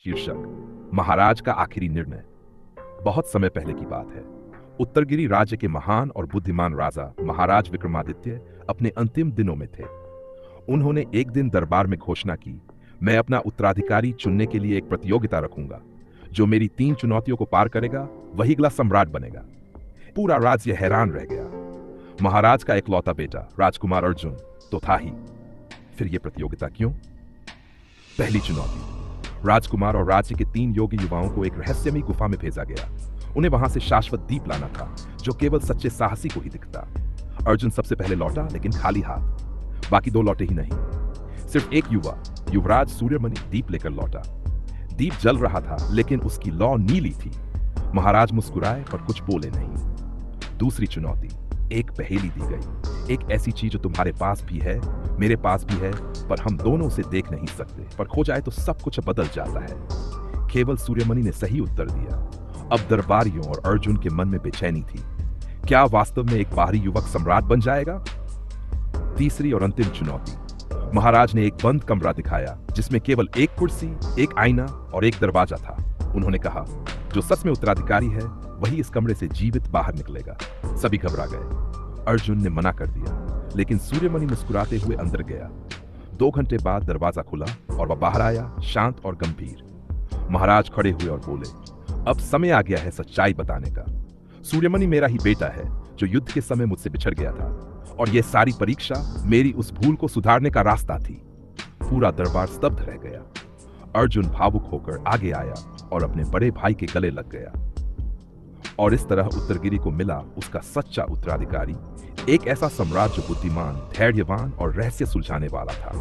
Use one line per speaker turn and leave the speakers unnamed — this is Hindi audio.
शीर्षक महाराज का आखिरी निर्णय। बहुत समय पहले की बात है। उत्तरगिरी राज्य के महान और बुद्धिमान राजा महाराज विक्रमादित्य अपने अंतिम दिनों में थे। उन्होंने एक दिन दरबार में घोषणा की, मैं अपना उत्तराधिकारी चुनने के लिए एक प्रतियोगिता रखूंगा। जो मेरी 3 चुनौतियों को पार करेगा वही अगला सम्राट बनेगा। पूरा राज्य हैरान रह गया। महाराज का इकलौता बेटा राजकुमार अर्जुन तो था ही, फिर यह प्रतियोगिता क्यों? पहली चुनौती, राजकुमार और राज्य के 3 योगी युवाओं को एक रहस्यमयी गुफा में भेजा गया। उन्हें वहां से शाश्वत दीप लाना था जो केवल सच्चे साहसी को ही दिखता। अर्जुन सबसे पहले लौटा, लेकिन खाली हाथ। बाकी 2 लौटे ही नहीं। सिर्फ एक युवा युवराज सूर्यमणि दीप लेकर लौटा। दीप जल रहा था, लेकिन उसकी लौ नीली थी। महाराज मुस्कुराए पर कुछ बोले नहीं। दूसरी चुनौती, एक पहेली दी गई। एक ऐसी चीज जो तुम्हारे पास भी है, मेरे पास भी है, पर हम दोनों उसे देख नहीं सकते, पर खो जाए तो सब कुछ बदल जाता है। केवल सूर्यमणि ने सही उत्तर दिया। अब दरबारियों और अर्जुन के मन में बेचैनी थी। क्या वास्तव में एक बाहरी युवक सम्राट बन जाएगा? तीसरी और अंतिम चुनौती, महाराज ने एक बंद कमरा दिखाया जिसमें केवल एक कुर्सी, एक आईना और एक दरवाजा था। उन्होंने कहा, जो सच में उत्तराधिकारी है वही इस कमरे से जीवित बाहर निकलेगा। सभी घबरा गए। अर्जुन ने मना कर दिया, लेकिन सूर्यमणि मुस्कुराते हुए अंदर गया। 2 घंटे बाद दरवाजा खुला और वह बाहर आया, शांत और गंभीर। महाराज खड़े हुए और बोले, अब समय आ गया है सच्चाई बताने का। सूर्यमणि मेरा ही बेटा है जो युद्ध के समय मुझसे बिछड़ गया था, और यह सारी परीक्षा मेरी उस भूल को सुधारने का रास्ता थी। पूरा दरबार स्तब्ध रह गया। अर्जुन भावुक होकर आगे आया और अपने बड़े भाई के गले लग गया। और इस तरह उत्तरगिरी को मिला उसका सच्चा उत्तराधिकारी, एक ऐसा सम्राट जो बुद्धिमान, धैर्यवान और रहस्य सुलझाने वाला था।